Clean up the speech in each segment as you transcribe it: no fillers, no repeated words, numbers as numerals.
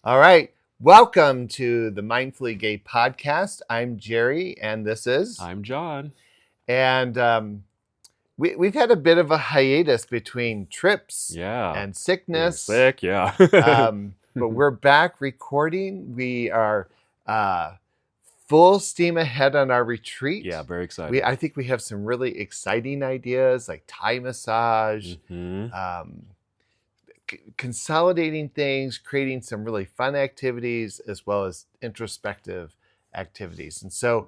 All right. Welcome to the Mindfully Gay podcast. I'm Jerry, and this is. I'm John. And we've had a bit of a hiatus between trips Yeah. and Being sickness. sick, yeah. But we're back recording. We are full steam ahead on our retreat. Yeah, very excited. I think we have some really exciting ideas like Thai massage. Consolidating things, creating some really fun activities as well as introspective activities. And so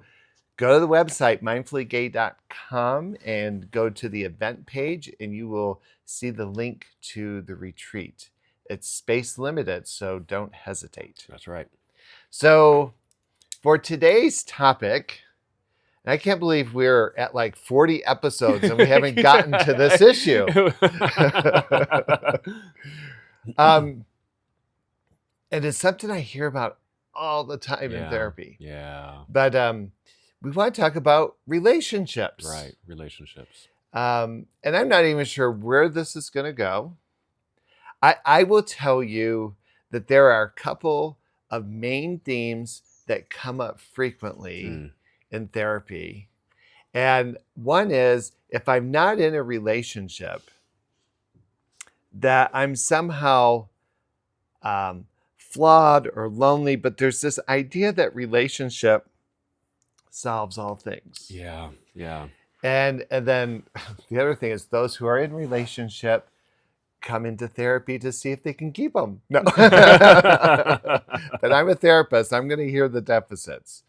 go to the website, mindfullygay.com, and go to the event page, and you will see the link to the retreat. It's space limited, so don't hesitate. That's right. So for today's topic, and I can't believe we're at like 40 episodes and we haven't gotten to this issue. And it's something I hear about all the time in therapy. Yeah. But we want to talk about relationships. Right, relationships. And I'm not even sure where this is going to go. I will tell you that there are a couple of main themes that come up frequently in therapy. And one is, if I'm not in a relationship, that I'm somehow flawed or lonely, but there's this idea that relationship solves all things. Yeah, yeah. And then the other thing is, those who are in relationship come into therapy to see if they can keep them. No. But I'm a therapist. I'm going to hear the deficits.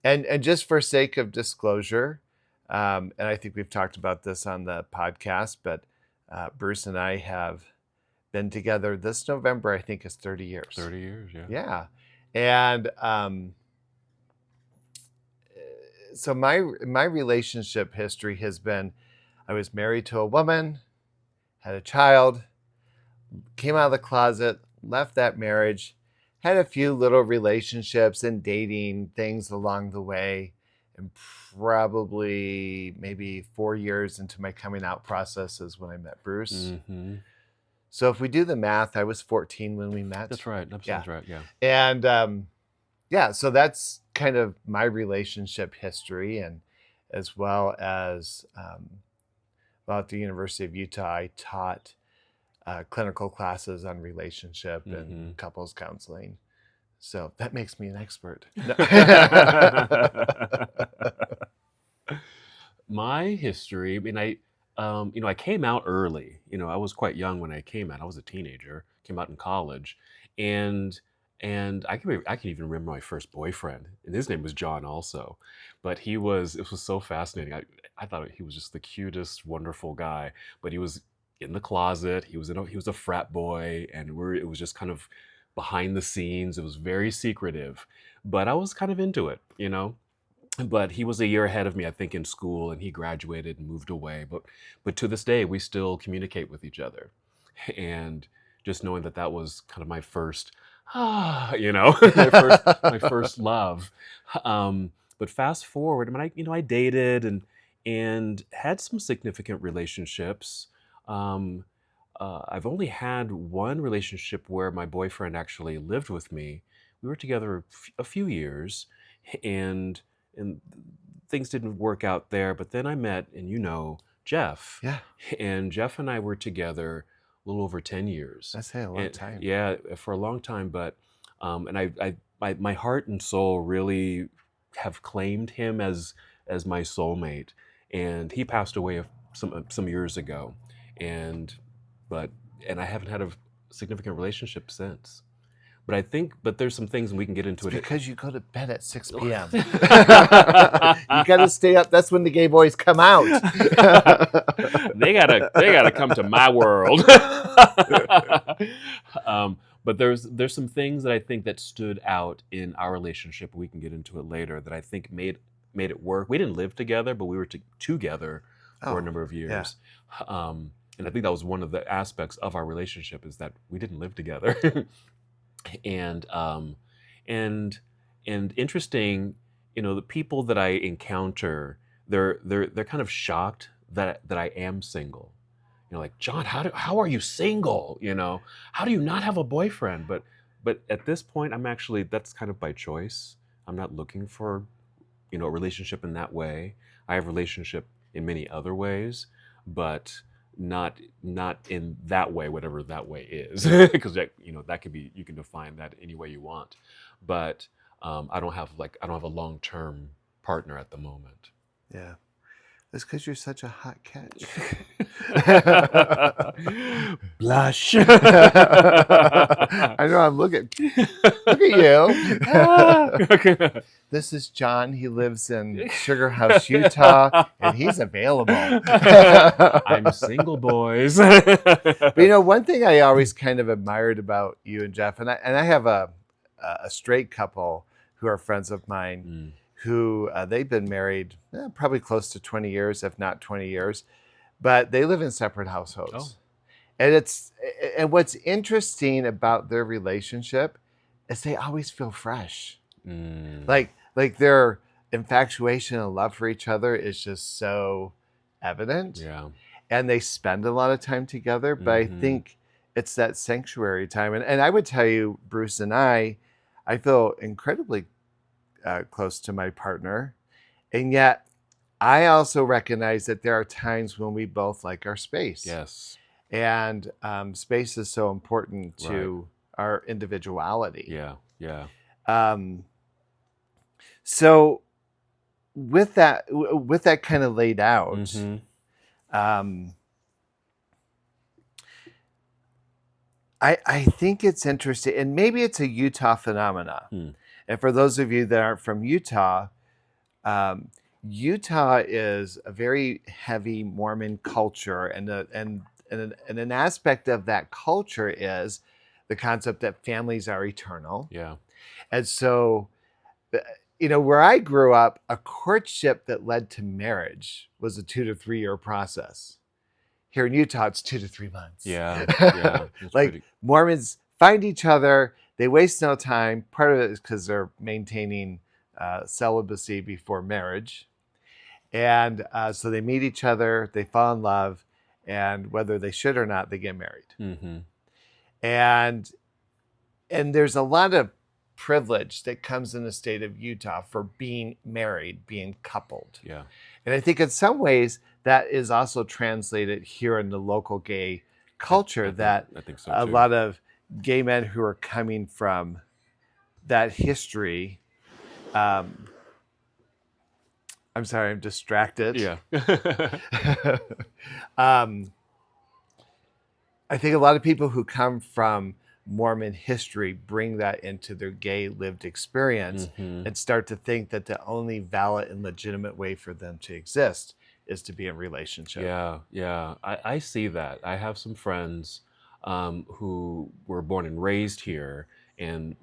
And just for sake of disclosure, and I think we've talked about this on the podcast, but Bruce and I have been together this November, I think, is 30 years. 30 years, yeah. Yeah. And so my relationship history has been, I was married to a woman, had a child, came out of the closet, left that marriage, had a few little relationships and dating things along the way, and probably maybe 4 years into my coming out process is when I met Bruce. Mm-hmm. So if we do the math, I was 14 when we met. That's right. That sounds right, yeah. And so that's kind of my relationship history. And as well as at the University of Utah, I taught clinical classes on relationship and couples counseling. So that makes me an expert. My history, I mean, I came out early. I was quite young when I came out. I was a teenager, came out in college, and I can even remember my first boyfriend, and his name was John also. But it was so fascinating. I thought he was just the cutest, wonderful guy. But he was in the closet. He was a frat boy, and it was just kind of behind the scenes. It was very secretive, but I was kind of into it, But he was a year ahead of me, I think, in school, and he graduated and moved away. But to this day, we still communicate with each other, and just knowing that was kind of my first, my first love. But fast forward, I mean, I dated and had some significant relationships. I've only had one relationship where my boyfriend actually lived with me. We were together a few years, and things didn't work out there. But then I met, and Jeff. Yeah. And Jeff and I were together a little over 10 years. That's a long time. Yeah, for a long time. But my heart and soul really have claimed him as my soulmate. And he passed away some years ago, and I haven't had a significant relationship since. But there's some things, and we can get into it. Because you go to bed at 6 p.m. You got to stay up. That's when the gay boys come out. They gotta come to my world. But there's some things that I think that stood out in our relationship. We can get into it later. That I think made it work. We didn't live together, but we were together for a number of years. Yeah. And I think that was one of the aspects of our relationship, is that we didn't live together. And interesting, the people that I encounter, they're kind of shocked that I am single. like, John, how are you single? How do you not have a boyfriend? But at this point, that's kind of by choice. I'm not looking for, a relationship in that way. I have relationship in many other ways, but not in that way, whatever that way is, because that could be, you can define that any way you want. But I don't have a long-term partner at the moment. Yeah. It's because you're such a hot catch. Blush. I know. I'm looking. Look at you. This is John. He lives in Sugar House, Utah, and he's available. I'm single, boys. But one thing I always kind of admired about you and Jeff, and I have a straight couple who are friends of mine, who they've been married probably close to 20 years, if not 20 years, but they live in separate households. And what's interesting about their relationship is they always feel fresh. Like their infatuation and love for each other is just so evident. Yeah. And they spend a lot of time together, but I think it's that sanctuary time. And I would tell you, Bruce and I feel incredibly close to my partner. And yet I also recognize that there are times when we both like our space. Yes. And space is so important to our individuality. Yeah. Yeah. So with that kind of laid out, I think it's interesting, and maybe it's a Utah phenomena. And for those of you that aren't from Utah, Utah is a very heavy Mormon culture, and an aspect of that culture is the concept that families are eternal. Yeah. And so, where I grew up, a courtship that led to marriage was a 2 to 3 year process. Here in Utah, it's 2 to 3 months. Yeah. Yeah. Like Mormons find each other, they waste no time. Part of it is because they're maintaining celibacy before marriage. And so they meet each other, they fall in love, and whether they should or not, they get married. And there's a lot of privilege that comes in the state of Utah for being married, being coupled. Yeah. And I think in some ways that is also translated here in the local gay culture, I think so a too. lot of gay men who are coming from that history. I'm sorry, I'm distracted. Yeah. I think a lot of people who come from Mormon history bring that into their gay lived experience and start to think that the only valid and legitimate way for them to exist is to be in relationship. Yeah, yeah. I see that. I have some friends who were born and raised here, and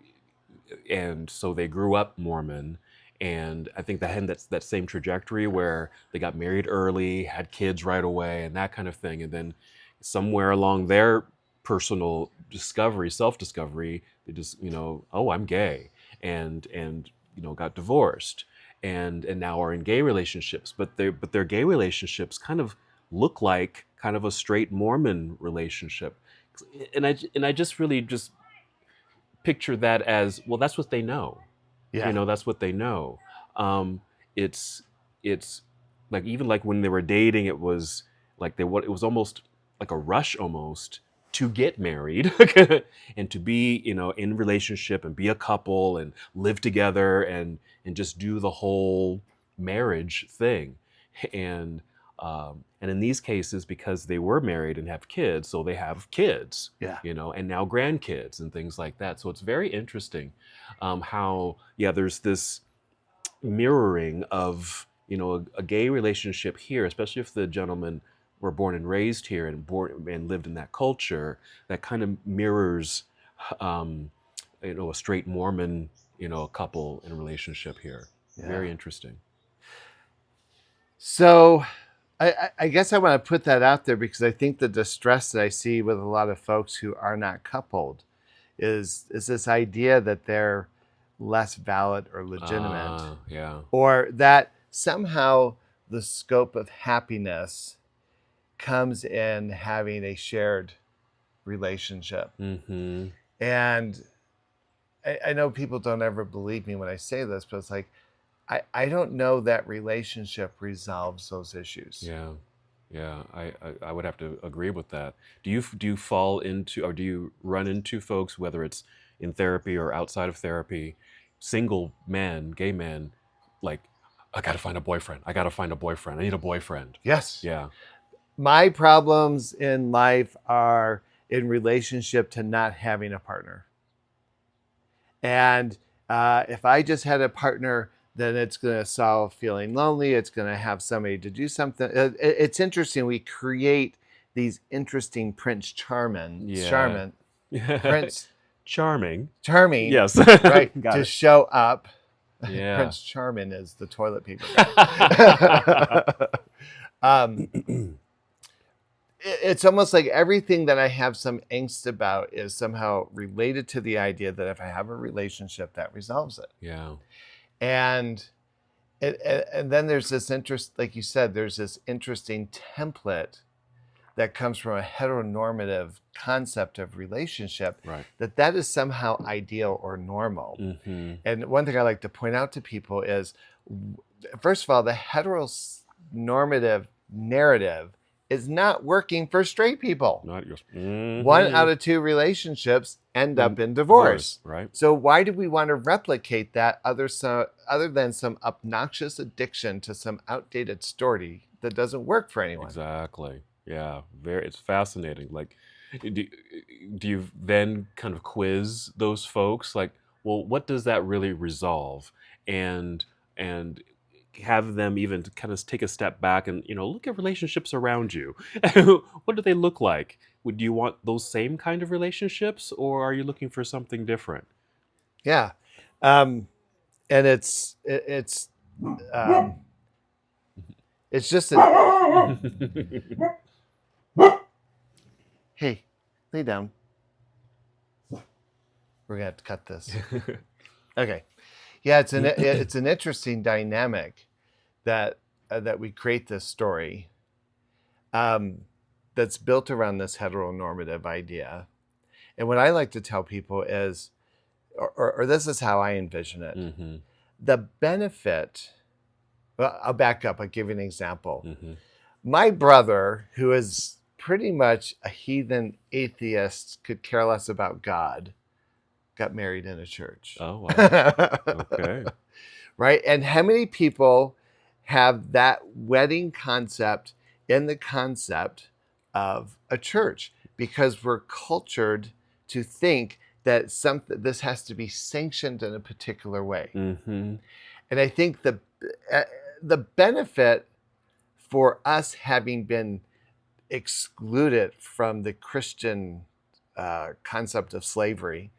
so they grew up Mormon, and I think they had that same trajectory where they got married early, had kids right away, and that kind of thing, and then somewhere along their personal self-discovery, they just, oh, I'm gay, and got divorced, and now are in gay relationships, but their gay relationships kind of look like kind of a straight Mormon relationship, and I just really just picture that as, well, that's what they know. Yeah. That's what they know. It's like, even like when they were dating, it was like it was almost like a rush almost to get married and to be, in relationship and be a couple and live together and just do the whole marriage thing. And in these cases, because they were married and have kids, so they have kids, Yeah. and now grandkids and things like that. So it's very interesting how, there's this mirroring of, a gay relationship here, especially if the gentlemen were born and raised here and lived in that culture, that kind of mirrors, a straight Mormon, couple in a relationship here. Yeah. Very interesting. So I guess I want to put that out there because I think the distress that I see with a lot of folks who are not coupled is this idea that they're less valid or legitimate. Yeah. Or that somehow the scope of happiness comes in having a shared relationship. Mm-hmm. And I know people don't ever believe me when I say this, but it's like, I don't know that relationship resolves those issues. Yeah, yeah, I would have to agree with that. Do you fall into, or do you run into folks, whether it's in therapy or outside of therapy, single men, gay men, like, I gotta find a boyfriend. I gotta find a boyfriend. I need a boyfriend. Yes. Yeah. My problems in life are in relationship to not having a partner. And if I just had a partner, then it's going to solve feeling lonely. It's going to have somebody to do something. It's interesting. We create these interesting Yeah. Prince Charming. Charming, Yes. right? Got To it. show up. Yeah. Prince Charming is the toilet paper guy. um, it's almost like everything that I have some angst about is somehow related to the idea that if I have a relationship, that resolves it. Yeah. And and then there's this interest, like you said, there's this interesting template that comes from a heteronormative concept of relationship, Right. that is somehow ideal or normal. Mm-hmm. And one thing I like to point out to people is, first of all, the heteronormative narrative is not working for straight people. Not yours. One Mm-hmm. out of two relationships end up in divorce. Right. So why do we want to replicate that other than some obnoxious addiction to some outdated story that doesn't work for anyone? Exactly. Yeah. It's fascinating. Like, do, do you then kind of quiz those folks? Like, well, what does that really resolve? And have them even kind of take a step back and, look at relationships around you. What do they look like? Would you want those same kind of relationships, or are you looking for something different? Yeah. And um, it's just hey, lay down. We're gonna have to cut this. Okay. Yeah, it's an interesting dynamic that we create this story that's built around this heteronormative idea. And what I like to tell people is, or this is how I envision it, Mm-hmm. the benefit. Well, I'll back up. I'll give you an example. Mm-hmm. My brother, who is pretty much a heathen atheist, could care less about God, got married in a church. Oh, wow. Okay. Right? And how many people have that wedding concept in the concept of a church? Because we're cultured to think that this has to be sanctioned in a particular way. Mm-hmm. And I think the benefit for us having been excluded from the Christian concept of slavery,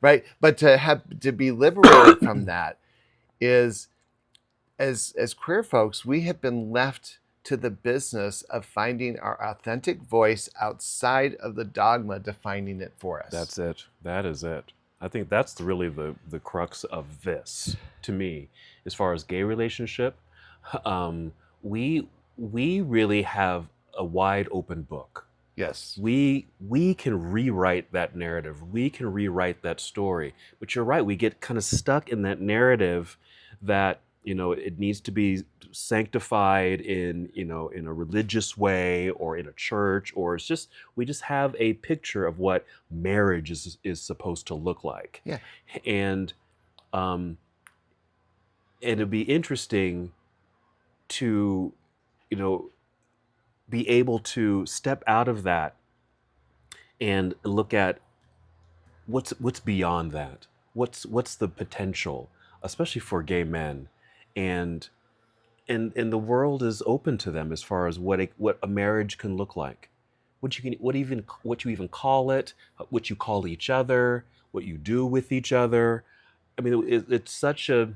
right? But to be liberated from that is, as queer folks, we have been left to the business of finding our authentic voice outside of the dogma defining it for us. That's it. That is it. I think that's really the crux of this, to me, as far as gay relationship. We really have a wide open book. Yes. We can rewrite that narrative. We can rewrite that story. But you're right. We get kind of stuck in that narrative that it needs to be sanctified in in a religious way or in a church, or we just have a picture of what marriage is supposed to look like. Yeah. And it'd be interesting to be able to step out of that and look at what's beyond that. What's the potential, especially for gay men, and the world is open to them as far as what a marriage can look like, what you even call it, what you call each other, what you do with each other. I mean, it's such a.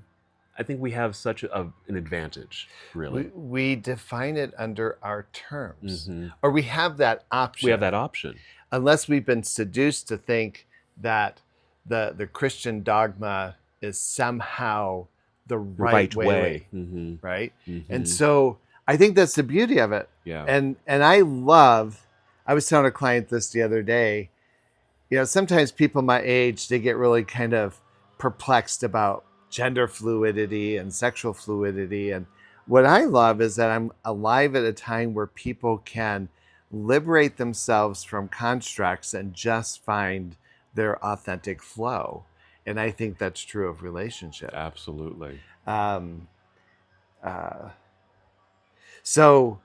I think we have such an advantage, really. We define it under our terms, Mm-hmm. or we have that option. We have that option. Unless we've been seduced to think that the Christian dogma is somehow the right way. Mm-hmm. Right? Mm-hmm. And so I think that's the beauty of it. Yeah. And I was telling a client this the other day, sometimes people my age, they get really kind of perplexed about gender fluidity and sexual fluidity. And what I love is that I'm alive at a time where people can liberate themselves from constructs and just find their authentic flow. And I think that's true of relationship. Absolutely. Um, uh, so,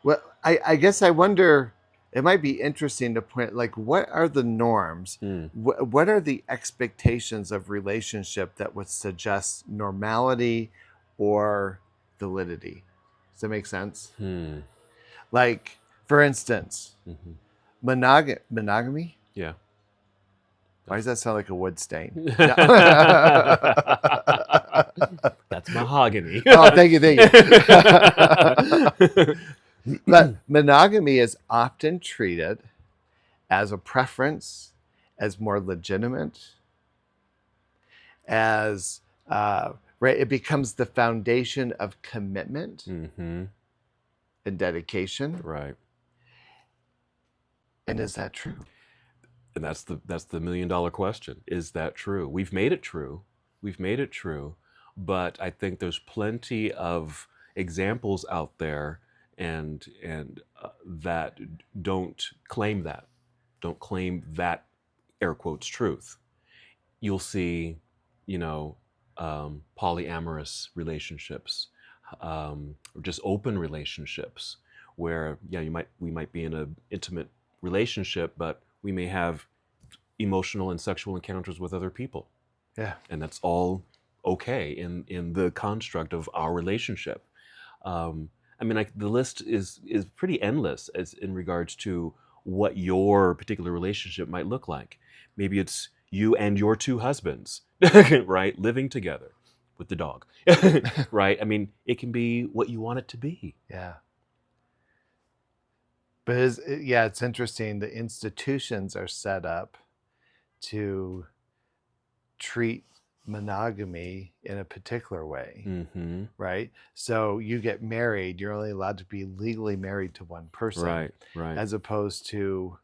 well, I guess I wonder, it might be interesting to point, like, what are the norms? What are the expectations of relationship that would suggest normality or validity? Does that make sense? Like, for instance, monogamy? Yeah. Why does that sound like a wood stain? That's mahogany. Oh, thank you. But monogamy is often treated as a preference, as more legitimate, as right. It becomes the foundation of commitment and dedication. Right. And is that true? And that's the $1 million question. Is that true? We've made it true. But I think there's plenty of examples out there and that don't claim that, air quotes truth. You'll see, polyamorous relationships, or just open relationships, where we might be in an intimate relationship, but we may have emotional and sexual encounters with other people. Yeah. And that's all okay in the construct of our relationship. The list is pretty endless as in regards to what your particular relationship might look like. Maybe it's you and your two husbands, right, living together with the dog, right? It can be what you want it to be. Yeah. But it's interesting. The institutions are set up to treat monogamy in a particular way, right? So you get married, you're only allowed to be legally married to one person, right? As opposed to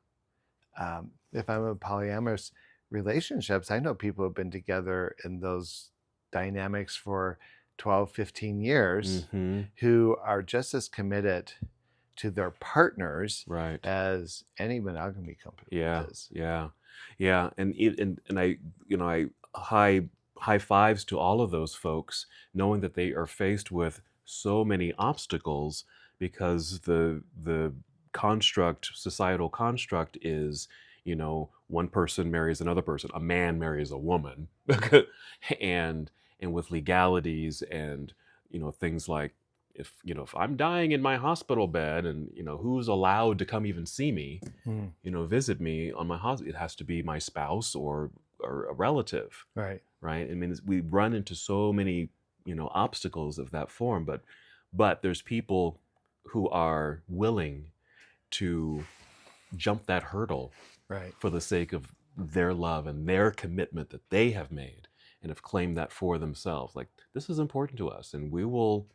if I'm in polyamorous relationships, I know people have been together in those dynamics for 12, 15 years who are just as committed to their partners as any monogamy company is. Yeah. And I high fives to all of those folks, knowing that they are faced with so many obstacles because the societal construct is, one person marries another person, a man marries a woman, and with legalities and things like, if I'm dying in my hospital bed and who's allowed to come even see me, visit me on my hospital, it has to be my spouse or a relative, right? We run into so many obstacles of that form, but there's people who are willing to jump that hurdle, for the sake of their love and their commitment that they have made and have claimed that for themselves. Like, this is important to us, and we'll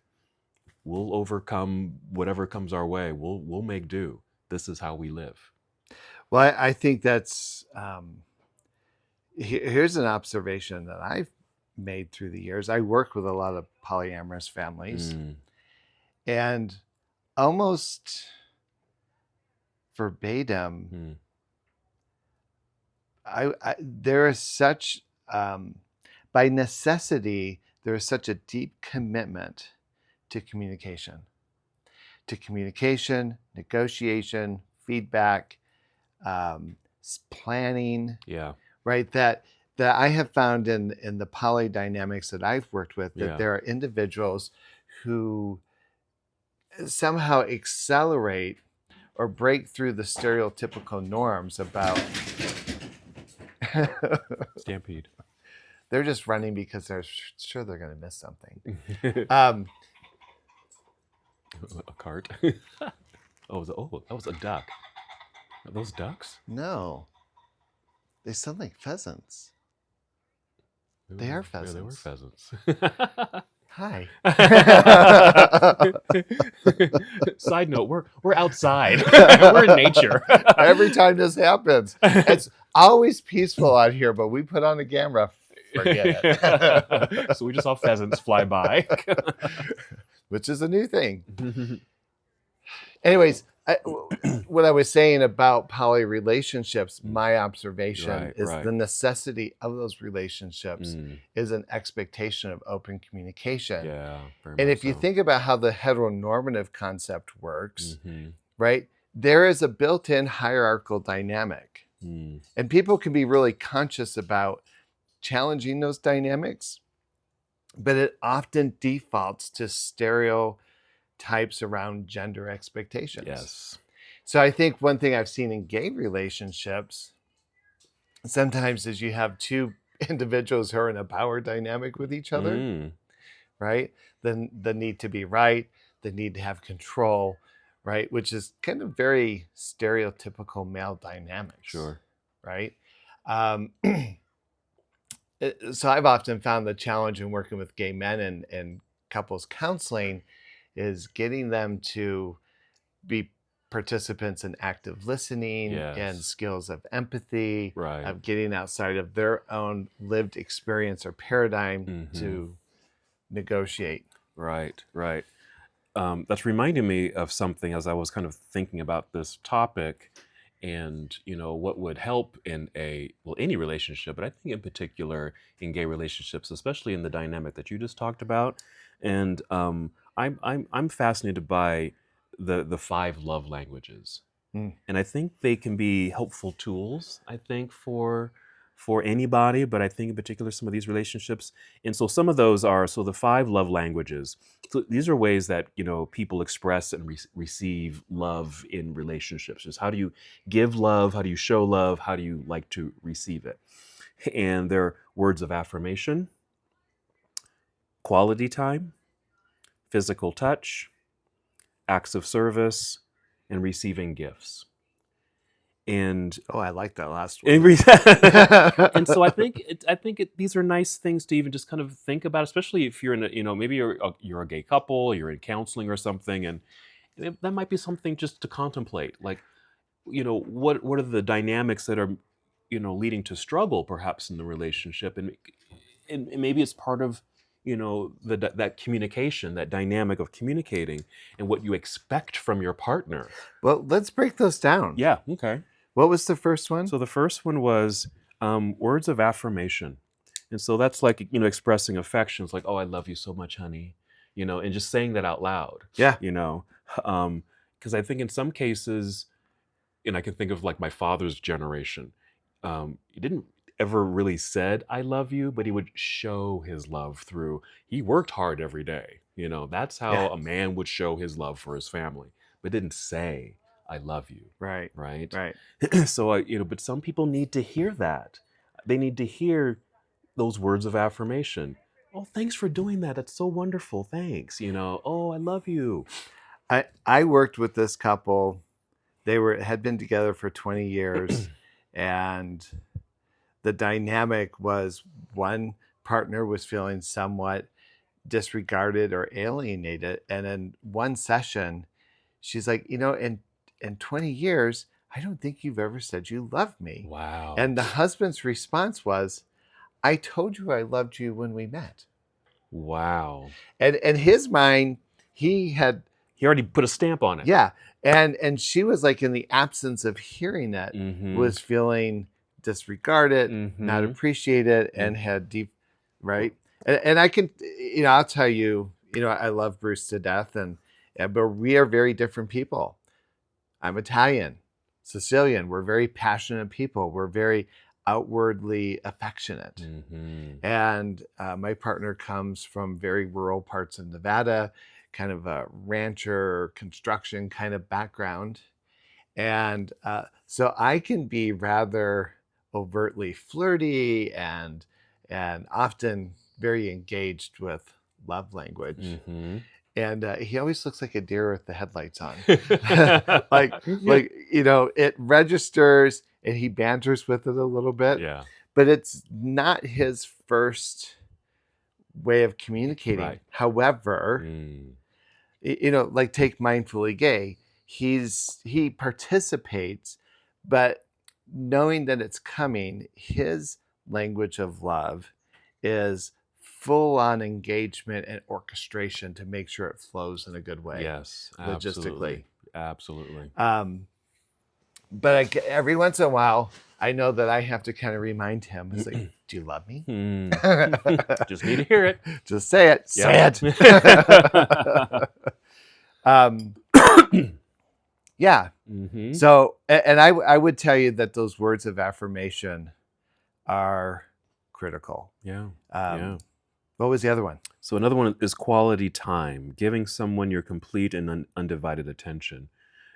overcome whatever comes our way. We'll make do. This is how we live. Well, I think that's here's an observation that I've made through the years. I work with a lot of polyamorous families, and almost verbatim, there is such by necessity, there is such a deep commitment to communication, negotiation, feedback, planning. Yeah. Right. That I have found in the poly dynamics that I've worked with, that there are individuals who somehow accelerate or break through the stereotypical norms about Stampede. They're just running because they're sure they're going to miss something. A cart. That was a duck. Are those ducks? No. They sound like pheasants. They are pheasants. Yeah, they were pheasants. Hi. Side note, we're outside. We're in nature. Every time this happens, it's always peaceful out here, but we put on the camera, forget it. So we just saw pheasants fly by. Which is a new thing. Anyways, what I was saying about poly relationships, my observation is the necessity of those relationships is an expectation of open communication. Yeah, and if you think about how the heteronormative concept works, right, there is a built-in hierarchical dynamic. And people can be really conscious about challenging those dynamics, but it often defaults to stereotypes around gender expectations. Yes. So I think one thing I've seen in gay relationships sometimes is you have two individuals who are in a power dynamic with each other, right? Then the need to be right, the need to have control, right? Which is kind of very stereotypical male dynamics. Sure. Right? So I've often found the challenge in working with gay men and couples counseling is getting them to be participants in active listening and skills of empathy, of getting outside of their own lived experience or paradigm to negotiate. Right. That's reminding me of something as I was kind of thinking about this topic and, what would help in any relationship, but I think in particular in gay relationships, especially in the dynamic that you just talked about. And I'm fascinated by the 5 love languages. And I think they can be helpful tools, I think, for anybody, but I think in particular some of these relationships. And so some of those are, so the 5 love languages. So these are ways that, people express and receive love in relationships. Just how do you give love? How do you show love? How do you like to receive it? And they're words of affirmation, quality time, physical touch, acts of service, and receiving gifts. And I like that last one. And so I think these are nice things to even just kind of think about, especially if you're in a, maybe you're a gay couple, you're in counseling or something, and that might be something just to contemplate. Like, what are the dynamics that are, leading to struggle perhaps in the relationship, and maybe it's part of, that communication, that dynamic of communicating, and what you expect from your partner. Well, let's break those down. Yeah. Okay. What was the first one? So the first one was words of affirmation. And so that's like, expressing affections, like, oh, I love you so much, honey, and just saying that out loud. Yeah. Because I think in some cases, and I can think of like my father's generation, he didn't ever really said, I love you, but he would show his love through, he worked hard every day. That's how a man would show his love for his family, but didn't say, I love you. Right. So, but some people need to hear that. They need to hear those words of affirmation. Oh, thanks for doing that. That's so wonderful. Thanks. Oh, I love you. I worked with this couple. They had been together for 20 years and the dynamic was one partner was feeling somewhat disregarded or alienated. And in one session, she's like, in 20 years, I don't think you've ever said you love me. Wow. And the husband's response was, I told you I loved you when we met. Wow. And in his mind, he already put a stamp on it. Yeah. And she was like, in the absence of hearing it, was feeling disregarded, not appreciated, and had deep, right? And I can, I'll tell you, I love Bruce to death, but we are very different people. I'm Italian, Sicilian. We're very passionate people. We're very outwardly affectionate. And my partner comes from very rural parts of Nevada, kind of a rancher construction kind of background. And so I can be rather overtly flirty and often very engaged with love language. And he always looks like a deer with the headlights on. like, it registers and he banters with it a little bit. Yeah. But it's not his first way of communicating. Right. However, like take Mindfully Gay, he participates, but knowing that it's coming, his language of love is full on engagement and orchestration to make sure it flows in a good way. Yes, logistically. Absolutely. But every once in a while, I know that I have to kind of remind him. It's like, do you love me? Just need to hear it. Just say it. Yep. Say it. Yeah. Mm-hmm. So, and I would tell you that those words of affirmation are critical. Yeah. What was the other one? So another one is quality time, giving someone your complete and undivided attention.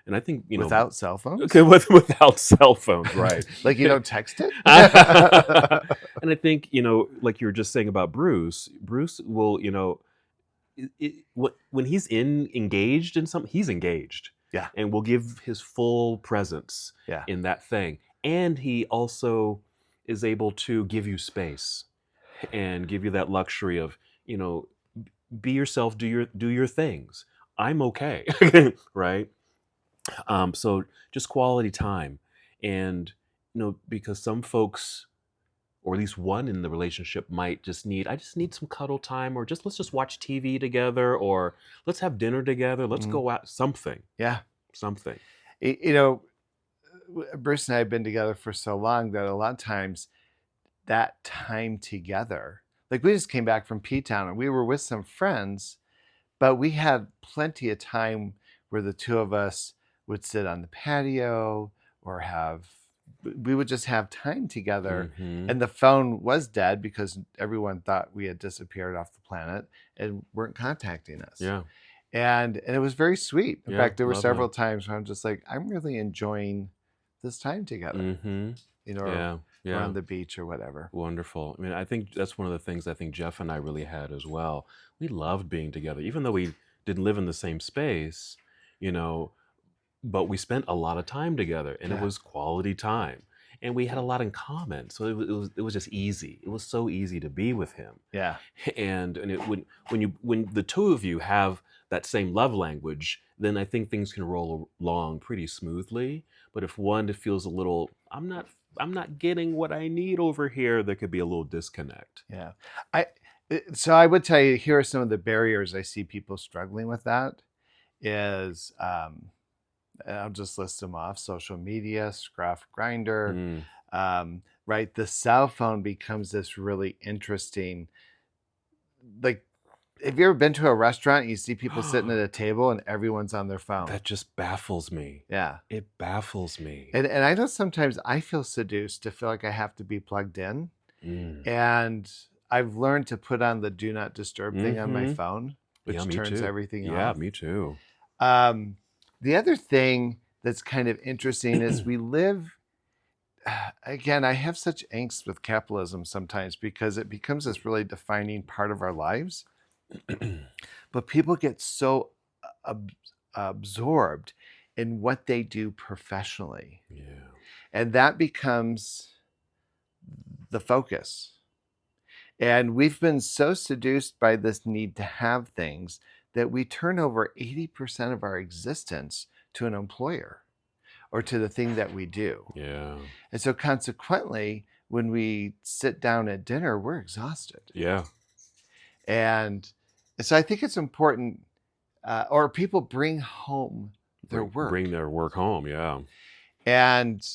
And I think, without cell phones? Okay, without cell phones, right. Like you don't text it? And I think, like you were just saying about Bruce will, when he's engaged in something, he's engaged. Yeah. And will give his full presence in that thing. And he also is able to give you space and give you that luxury of, be yourself, do your things. I'm okay. Right. So just quality time. And, because some folks, or at least one in the relationship, might just need some cuddle time, or let's just watch TV together, or let's have dinner together. Let's go out, something. Yeah. Something. Bruce and I have been together for so long that a lot of times that time together, like we just came back from P-Town and we were with some friends, but we had plenty of time where the two of us would sit on the patio or we would just have time together. Mm-hmm. And the phone was dead because everyone thought we had disappeared off the planet and weren't contacting us. Yeah. And it was very sweet. In fact, there were lovely. several times where I'm just like, I'm really enjoying this time together. Mm-hmm. Around the beach or whatever. Wonderful. I mean, I think that's one of the things I think Jeff and I really had as well. We loved being together, even though we didn't live in the same space, but we spent a lot of time together, and it was quality time. And we had a lot in common, so it was just easy. It was so easy to be with him. Yeah. And when the two of you have that same love language, then I think things can roll along pretty smoothly. But if one feels a little, I'm not getting what I need over here, there could be a little disconnect. Yeah. So I would tell you, here are some of the barriers I see people struggling with. That is, I'll just list them off: social media, Scruff, Grinder, right? The cell phone becomes this really interesting, like, have you ever been to a restaurant and you see people sitting at a table and everyone's on their phone? That just baffles me. Yeah. It baffles me. And I know sometimes I feel seduced to feel like I have to be plugged in. And I've learned to put on the do not disturb thing on my phone, which turns everything off. Yeah, me too. The other thing that's kind of interesting is we live, again, I have such angst with capitalism sometimes because it becomes this really defining part of our lives. But people get so absorbed in what they do professionally. Yeah. And that becomes the focus. And we've been so seduced by this need to have things that we turn over 80% of our existence to an employer or to the thing that we do. Yeah. And so consequently, when we sit down at dinner, we're exhausted. Yeah. And so I think it's important, or people bring home their work. Bring their work home, yeah. And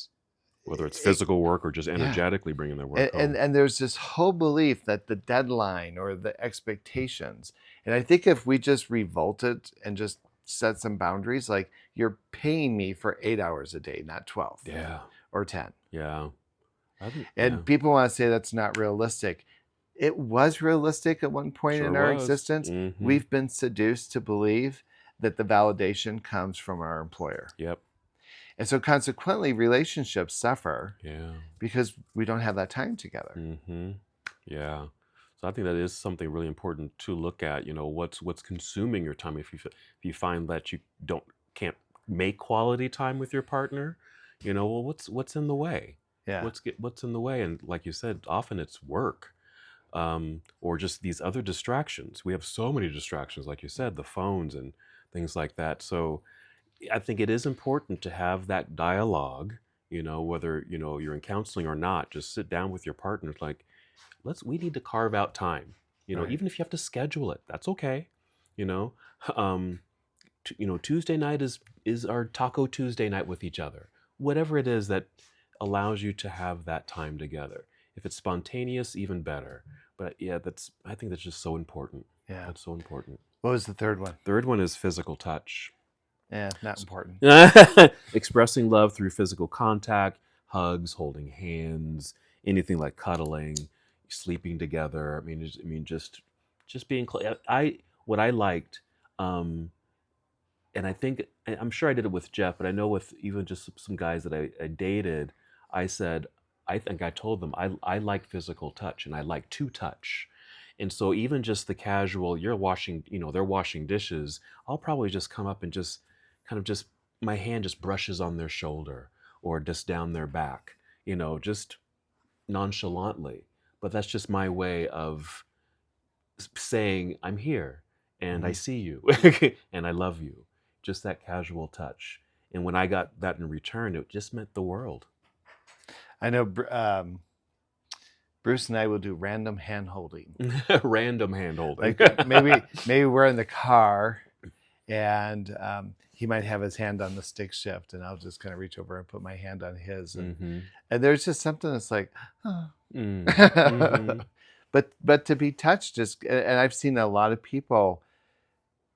whether it's physical work or just energetically bringing their work home. And there's this whole belief that the deadline or the expectations, and I think if we just revolted and just set some boundaries, like, you're paying me for 8 hours a day, not 12 or 10. Yeah. People want to say that's not realistic. It was realistic at one point in our existence. Mm-hmm. We've been seduced to believe that the validation comes from our employer. Yep. And so consequently, relationships suffer because we don't have that time together. Mm-hmm. Yeah. So I think that is something really important to look at. What's consuming your time. If you find that you can't make quality time with your partner, what's in the way? Yeah. What's in the way? And like you said, often it's work. or just these other distractions. We have so many distractions, like you said, the phones and things like that. So I think it is important to have that dialogue, whether, you're in counseling or not, just sit down with your partner. Like, we need to carve out time, Right. even if you have to schedule it, that's okay. You know, um, Tuesday night is our Taco Tuesday night with each other. Whatever it is that allows you to have that time together. If it's spontaneous, even better. But yeah, I think that's just so important. Yeah. That's so important. What was the third one? Third one is physical touch. Yeah, not important. Expressing love through physical contact, hugs, holding hands, anything like cuddling, sleeping together. Just being. What I liked, um, and I'm sure I did it with Jeff, but I know with even just some guys that I dated, I said, I think I told them I like physical touch and I like to touch. And so even just the casual, they're washing dishes, I'll probably just come up and just kind of just, my hand just brushes on their shoulder or just down their back, just nonchalantly. But that's just my way of saying, I'm here and I Mm-hmm. see you and I love you. Just that casual touch. And when I got that in return, it just meant the world. I know Bruce and I will do random hand holding. Random hand holding. Like maybe we're in the car and he might have his hand on the stick shift and I'll just kind of reach over and put my hand on his. And there's just something that's like, oh. Mm-hmm. But to be touched and I've seen a lot of people,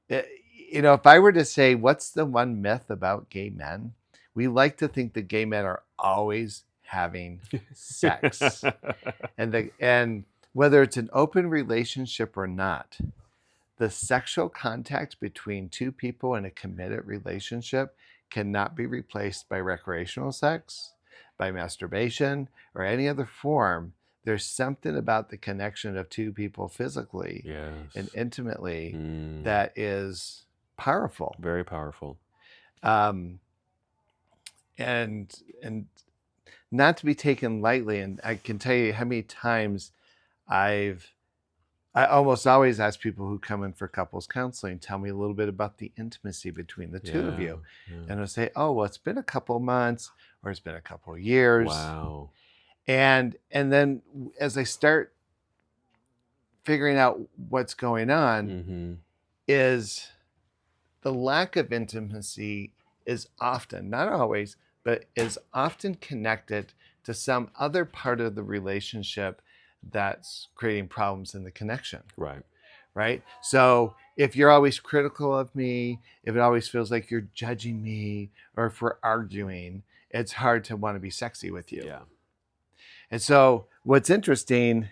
if I were to say, what's the one myth about gay men? We like to think that gay men are always having sex. And whether it's an open relationship or not, the sexual contact between two people in a committed relationship cannot be replaced by recreational sex, by masturbation, or any other form. There's something about the connection of two people physically and Yes. intimately that is powerful. Very powerful. Um, and not to be taken lightly. And I can tell you how many times I almost always ask people who come in for couples counseling, tell me a little bit about the intimacy between the two of you. Yeah. And I'll say, oh, well, it's been a couple of months or it's been a couple of years. Wow. And then as I start figuring out what's going on, is the lack of intimacy is often, not always, but is often connected to some other part of the relationship that's creating problems in the connection. Right. So if you're always critical of me, if it always feels like you're judging me, or if we're arguing, it's hard to want to be sexy with you. Yeah. And so what's interesting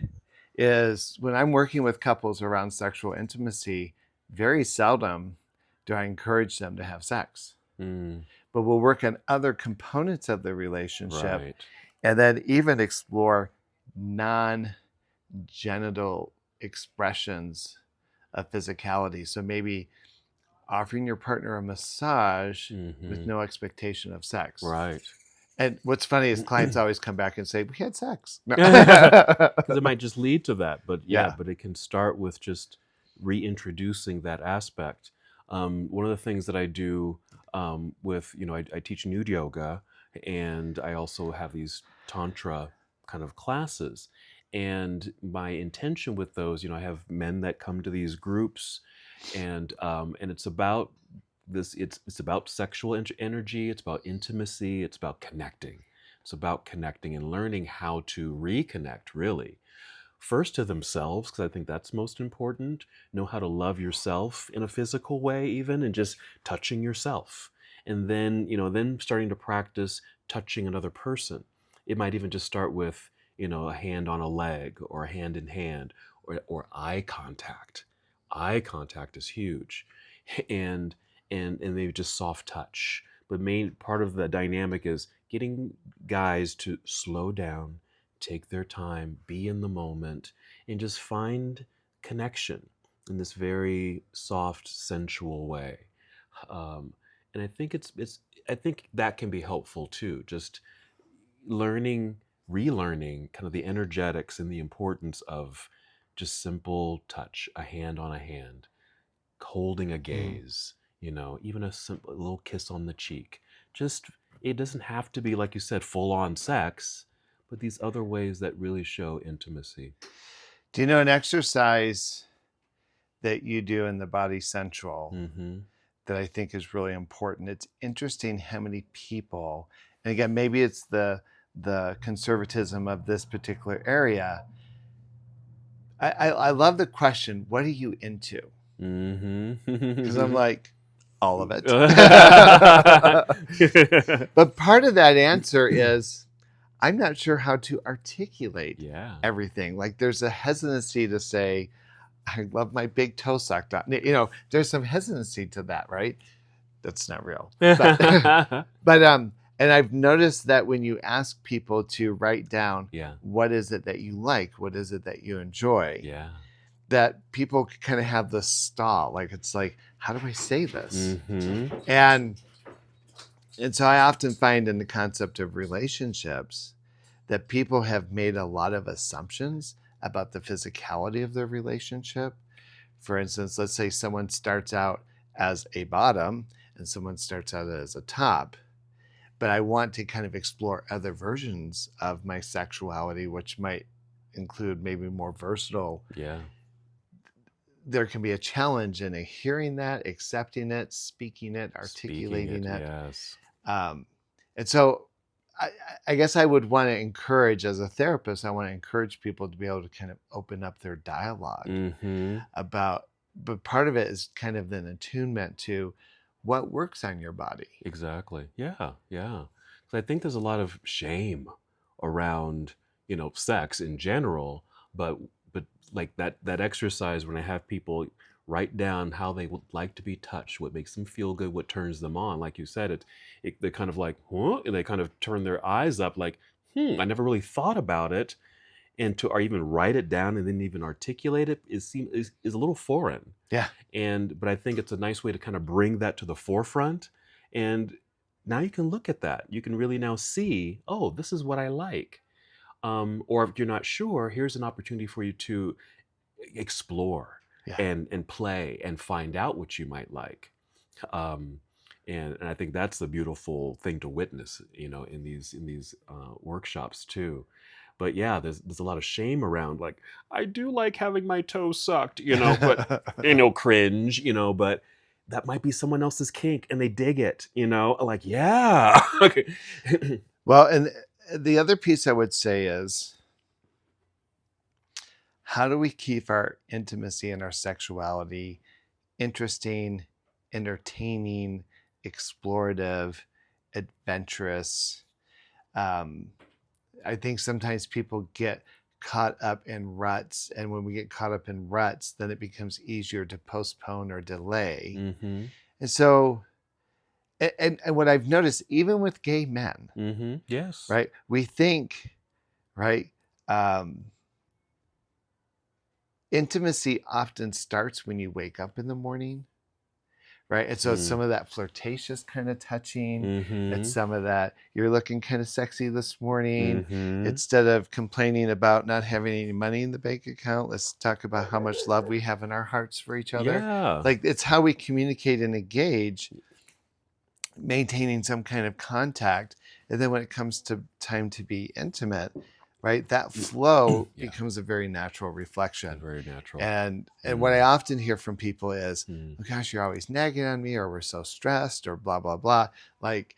is when I'm working with couples around sexual intimacy, very seldom do I encourage them to have sex. But we'll work on other components of the relationship and then even explore non-genital expressions of physicality. So maybe offering your partner a massage with no expectation of sex. Right. And what's funny is clients always come back and say, we had sex. Because it might just lead to that. But but it can start with just reintroducing that aspect. One of the things that I do with, I teach nude yoga and I also have these tantra kind of classes. And my intention with those, I have men that come to these groups and it's about this, it's about sexual energy, it's about intimacy, it's about connecting. It's about connecting and learning how to reconnect, really. First to themselves, because I think that's most important. Know how to love yourself in a physical way, even, and just touching yourself. And then, then starting to practice touching another person. It might even just start with, a hand on a leg or a hand in hand or eye contact. Eye contact is huge. And maybe just soft touch. But main part of the dynamic is getting guys to slow down, take their time, be in the moment, and just find connection in this very soft, sensual way. And I think I think that can be helpful too. Just relearning kind of the energetics and the importance of just simple touch, a hand on a hand, holding a Mm. gaze, even a simple little kiss on the cheek. Just, it doesn't have to be, like you said, full on sex, but these other ways that really show intimacy. Do you know an exercise that you do in the Body Central Mm-hmm. that I think is really important? It's interesting how many people, and again, maybe it's the conservatism of this particular area. I love the question, what are you into? Because I'm Mm-hmm. like, all of it. But part of that answer is I'm not sure how to articulate Yeah. everything. Like there's a hesitancy to say, I love my big toe sucked on. There's some hesitancy to that, right? That's not real. But and I've noticed that when you ask people to write down Yeah. what is it that you like, what is it that you enjoy, Yeah. that people kind of have this stall. Like it's like, how do I say this? Mm-hmm. And so I often find in the concept of relationships that people have made a lot of assumptions about the physicality of their relationship. For instance, let's say someone starts out as a bottom and someone starts out as a top, but I want to kind of explore other versions of my sexuality, which might include maybe more versatile. Yeah. There can be a challenge in hearing that, accepting it, speaking it, Speaking articulating it, it. yes. Um, and so I, I guess I would want to encourage, as a therapist, I want to encourage people to be able to kind of open up their dialogue Mm-hmm. about, but part of it is kind of an attunement to what works on your body. Exactly. Yeah. Yeah. So I think there's a lot of shame around, sex in general, but but like that exercise when I have people write down how they would like to be touched, what makes them feel good, what turns them on. Like you said, they're kind of like, huh? And they kind of turn their eyes up like, I never really thought about it. And to or even write it down and then even articulate it is a little foreign. Yeah. But I think it's a nice way to kind of bring that to the forefront. And now you can look at that. You can really now see, oh, this is what I like. Or if you're not sure, here's an opportunity for you to explore Yeah. and play and find out what you might like. Um, and I think that's the beautiful thing to witness, in these workshops too. But yeah, there's a lot of shame around, like, I do like having my toes sucked, but cringe, but that might be someone else's kink and they dig it, like, yeah. Okay. Well, and the other piece I would say is, how do we keep our intimacy and our sexuality interesting, entertaining, explorative, adventurous? Um, I think sometimes people get caught up in ruts. And when we get caught up in ruts, then it becomes easier to postpone or delay. Mm-hmm. And so, and what I've noticed, even with gay men, Mm-hmm. Yes. right, we think, right, um, intimacy often starts when you wake up in the morning, right? And so it's some of that flirtatious kind of touching. It's Mm-hmm. some of that, you're looking kind of sexy this morning. Mm-hmm. Instead of complaining about not having any money in the bank account, let's talk about how much love we have in our hearts for each other. Yeah. Like it's how we communicate and engage, maintaining some kind of contact. And then when it comes to time to be intimate, right, that flow Yeah. becomes a very natural reflection. Very natural. And what I often hear from people is, Mm. oh gosh, you're always nagging on me, or we're so stressed, or blah blah blah. Like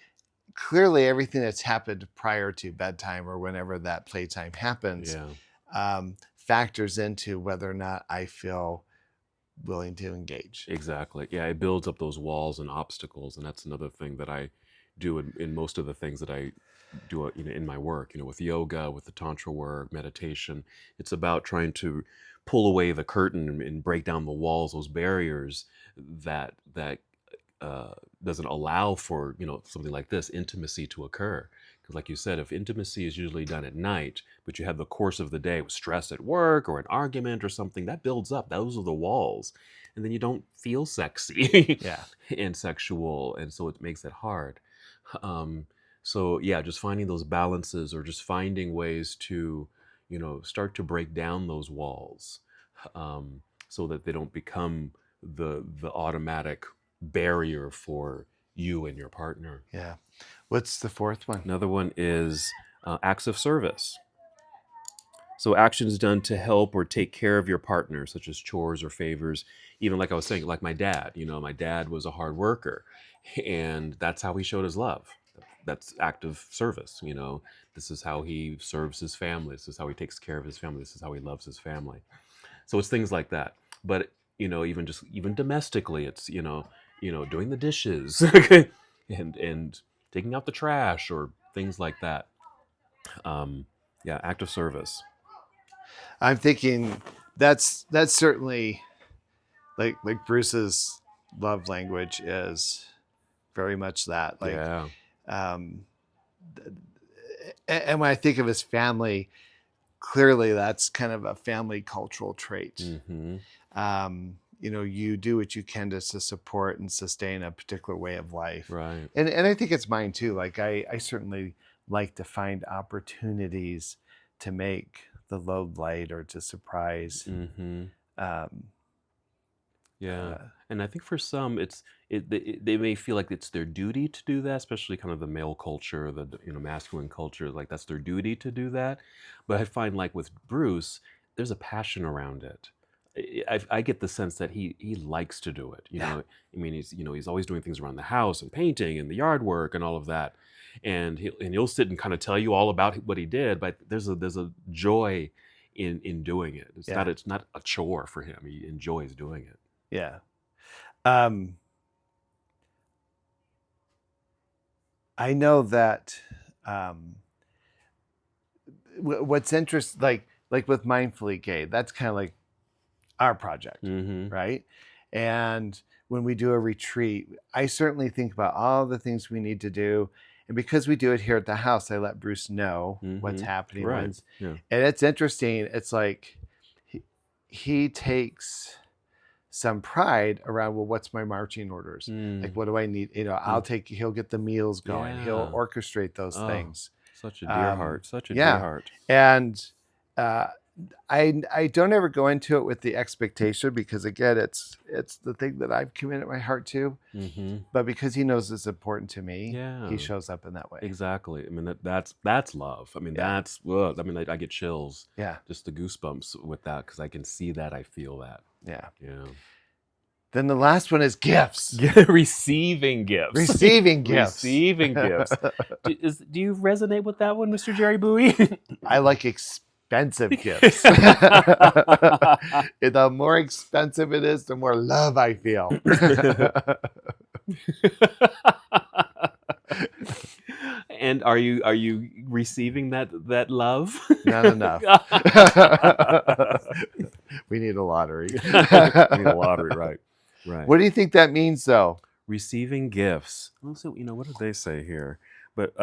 clearly everything that's happened prior to bedtime or whenever that playtime happens, Yeah. factors into whether or not I feel willing to engage. Exactly. Yeah, it builds up those walls and obstacles, and that's another thing that I do in most of the things that I do, in my work. With yoga, with the tantra work, meditation. It's about trying to pull away the curtain and break down the walls, those barriers that uh, doesn't allow for something like this intimacy to occur. Because, like you said, if intimacy is usually done at night, but you have the course of the day with stress at work or an argument or something, that builds up. Those are the walls, and then you don't feel sexy Yeah. and sexual, and so it makes it hard. Um, so yeah, just finding those balances or just finding ways to start to break down those walls. so that they don't become the automatic barrier for you and your partner. Yeah. What's the fourth one? Another one is acts of service. So actions done to help or take care of your partner, such as chores or favors. Even like I was saying, like my dad. My dad was a hard worker, and that's how he showed his love. That's active service. This is how he serves his family. This is how he takes care of his family. This is how he loves his family. So it's things like that. But even domestically, it's doing the dishes and taking out the trash or things like that. Yeah, active service. I'm thinking that's certainly like Bruce's love language is very much that. Like, Yeah. um, and when I think of his family, clearly that's kind of a family cultural trait. Mm-hmm. You do what you can to support and sustain a particular way of life. Right. And I think it's mine too. Like I certainly like to find opportunities to make the load light or to surprise. Mm-hmm. Um, Yeah. And I think for some, they may feel like it's their duty to do that, especially kind of the male culture, the masculine culture, like that's their duty to do that. But I find like with Bruce, there's a passion around it. I get the sense that he likes to do it. I mean, he's always doing things around the house and painting and the yard work and all of that, and he'll sit and kind of tell you all about what he did. But there's a joy in doing it. It's not a chore for him. He enjoys doing it. Yeah. I know that what's interesting, like with Mindfully Gay, that's kind of like our project, Mm-hmm. right? And when we do a retreat, I certainly think about all the things we need to do. And because we do it here at the house, I let Bruce know what's happening. Right. Yeah. And it's interesting. It's like he takes some pride around, well, what's my marching orders? Like, what do I need? He'll get the meals going. Yeah. He'll orchestrate those things. Such a dear heart. Such a dear Yeah. heart. And I don't ever go into it with the expectation, because again, it's the thing that I've committed my heart to. Mm-hmm. But because he knows it's important to me, Yeah. he shows up in that way. Exactly. I mean, that's love. I mean, Yeah. I get chills. Yeah. Just the goosebumps with that, because I can see that. I feel that. Yeah. Yeah. Then the last one is gifts. Receiving gifts. Receiving gifts. Receiving gifts. Do you resonate with that one, Mr. Jerry Buie? I like expensive gifts. The more expensive it is, the more love I feel. And are you receiving that love? Not enough. We need a lottery. We need a lottery, right? Right. What do you think that means, though? Receiving gifts. Also, what did they say here? But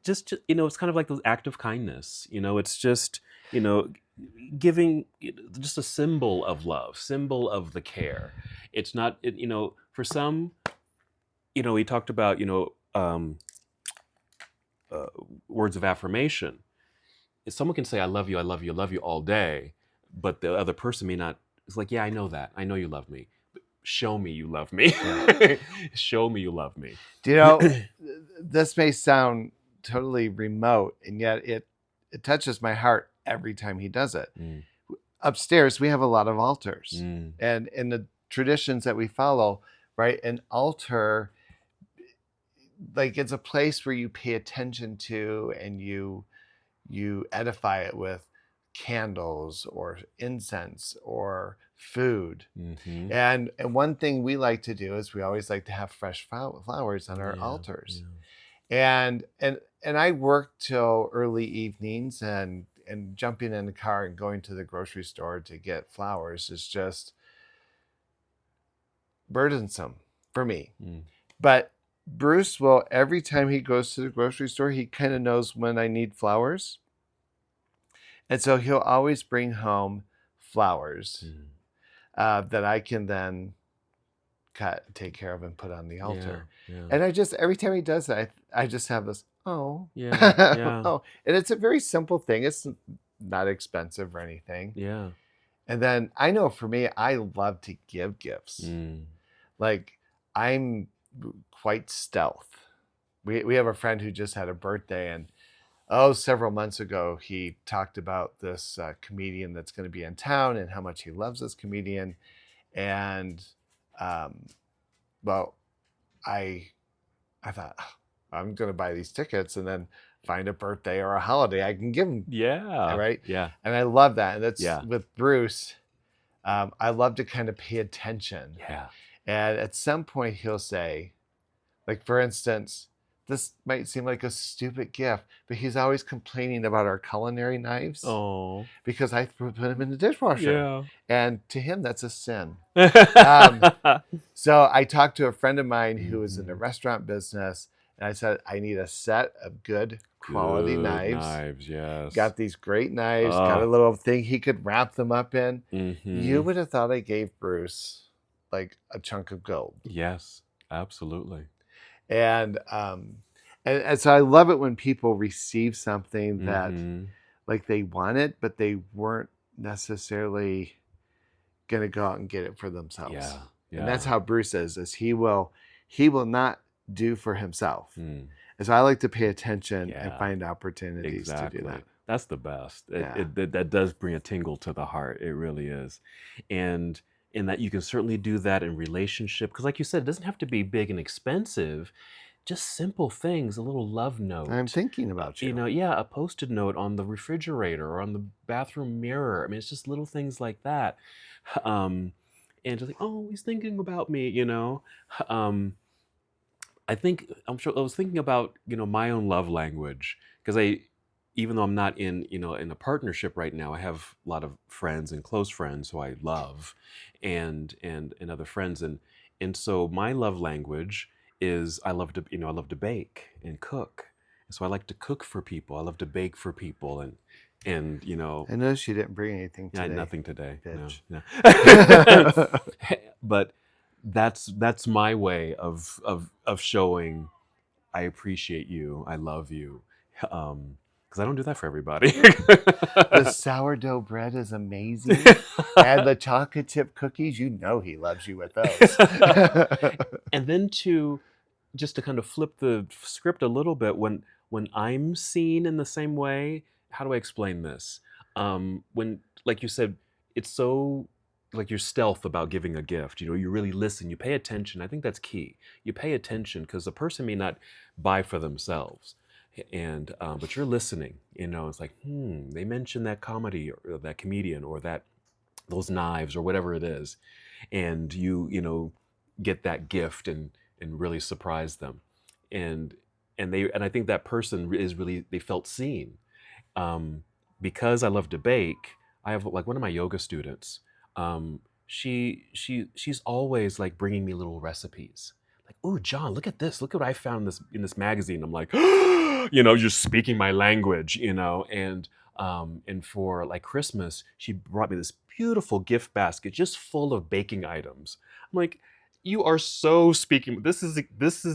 just it's kind of like those act of kindness. It's just giving, just a symbol of love, symbol of the care. It's not for some. He talked about words of affirmation. If someone can say, I love you, I love you, I love you all day, but the other person may not. It's like, yeah, I know that. I know you love me. But show me you love me. Show me you love me. Do you know, this may sound totally remote, and yet it touches my heart every time he does it. Upstairs, we have a lot of altars. And in the traditions that we follow, right, an altar, like, it's a place where you pay attention to, and you edify it with candles or incense or food. And one thing we like to do is we always like to have fresh flowers on our altars. And I work till early evenings, and jumping in the car and going to the grocery store to get flowers is just burdensome for me. But Bruce will, every time he goes to the grocery store, he kind of knows when I need flowers. And so he'll always bring home flowers that I can then cut, take care of, and put on the altar. And I just, every time he does that, I just have this, oh. Oh. And it's a very simple thing. It's not expensive or anything. And then I know for me, I love to give gifts. Mm. Like I'm quite stealth. We have a friend who just had a birthday, and several months ago, he talked about this comedian that's going to be in town and how much he loves this comedian. And um, well, I thought, "Oh, I'm going to buy these tickets and then find a birthday or a holiday I can give him, Yeah. right?" Yeah. And I love that. And that's Yeah. with Bruce. I love to kind of pay attention. Yeah. And at some point, he'll say, like, for instance, this might seem like a stupid gift, but he's always complaining about our culinary knives Oh. because I put them in the dishwasher. Yeah. And to him, that's a sin. So I talked to a friend of mine who was in the restaurant business, and I said, I need a set of good quality Good knives. knives, yes. Got these great knives, got a little thing he could wrap them up in. Mm-hmm. You would have thought I gave Bruce like a chunk of gold. Yes, absolutely. And so I love it when people receive something that like they want it, but they weren't necessarily going to go out and get it for themselves. Yeah. Yeah. And that's how Bruce is he will not do for himself. And so I like to pay attention and find opportunities to do that. That's the best. Yeah. That does bring a tingle to the heart. It really is. And in that you can certainly do that in relationship. Because like you said, it doesn't have to be big and expensive. Just simple things, a little love note. I'm thinking about you. You know, yeah, a Post-it note on the refrigerator or on the bathroom mirror. I mean, it's just little things like that. And just like, oh, he's thinking about me, you know. I'm sure I was thinking about, my own love language, because even though I'm not in a partnership right now, I have a lot of friends and close friends who I love, and other friends, and so my love language is I love to bake and cook. And so I like to cook for people. I love to bake for people, and I noticed you didn't bring anything today. nothing today. Bitch. No. But that's my way of showing I appreciate you, I love you, because I don't do that for everybody. The sourdough bread is amazing, and the chocolate chip cookies, he loves you with those. And then just to kind of flip the script a little bit, when I'm seen in the same way, how do I explain this? When, like you said, it's so like you're stealth about giving a gift. You really listen, you pay attention. I think that's key. You pay attention because the person may not buy for themselves, and but you're listening. It's like, they mentioned that comedy or that comedian or those knives or whatever it is, and you get that gift and really surprise them, and I think that person is really, they felt seen. Because I love to bake, I have like one of my yoga students. She's always like bringing me little recipes. Like, oh, John, look at this. Look what I found in this magazine. I'm like, you're speaking my language, and for like Christmas, she brought me this beautiful gift basket just full of baking items. I'm like, you are so speaking. This is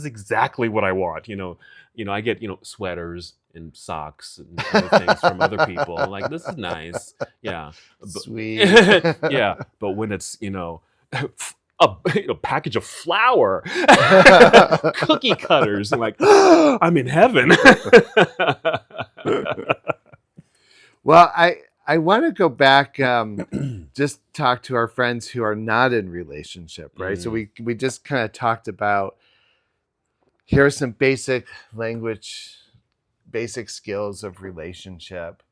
exactly what I want. I get sweaters and socks and other things from other people. I'm like, this is nice. Yeah, Sweet. Yeah, but when it's a package of flour, cookie cutters, I'm like, I'm in heaven. Well, I want to go back, just talk to our friends who are not in relationship, right? So we just kind of talked about, here are some basic language, basic skills of relationship.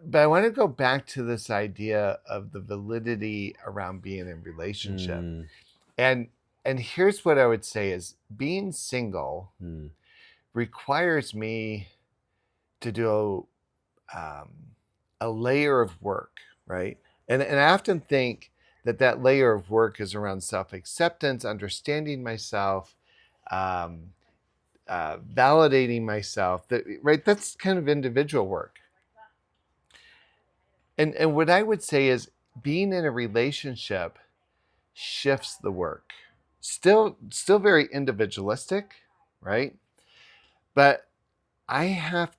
But I want to go back to this idea of the validity around being in relationship. And here's what I would say is, being single requires me to do a layer of work, right? And I often think that layer of work is around self-acceptance, understanding myself, validating myself. Right? That's kind of individual work. And what I would say is, being in a relationship shifts the work. Still very individualistic, right? But I have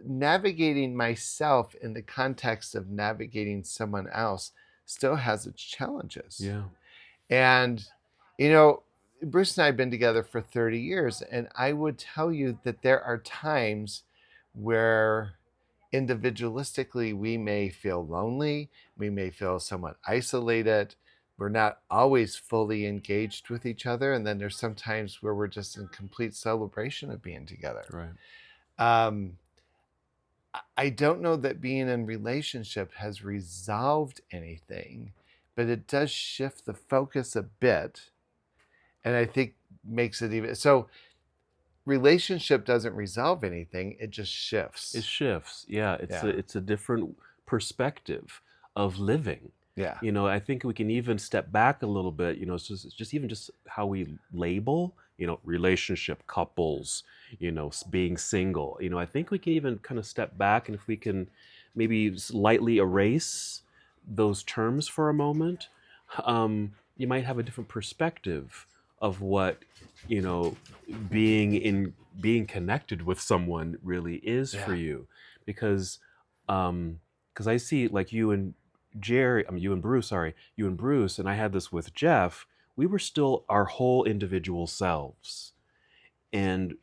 navigating myself in the context of navigating someone else still has its challenges. Yeah. And, Bruce and I have been together for 30 years, and I would tell you that there are times where individualistically we may feel lonely, we may feel somewhat isolated. We're not always fully engaged with each other. And then there's some times where we're just in complete celebration of being together. Right. I don't know that being in relationship has resolved anything, but it does shift the focus a bit. And I think makes it even so. Relationship doesn't resolve anything; it just shifts. It shifts. Yeah, Yeah. It's a different perspective of living. Yeah. I think we can even step back a little bit. It's just even just how we label, relationship, couples, being single. I think we can even kind of step back, and if we can maybe lightly erase those terms for a moment, you might have a different perspective of what being connected with someone really is for you, because I see like you and Bruce, and I had this with Jeff. We were still our whole individual selves, and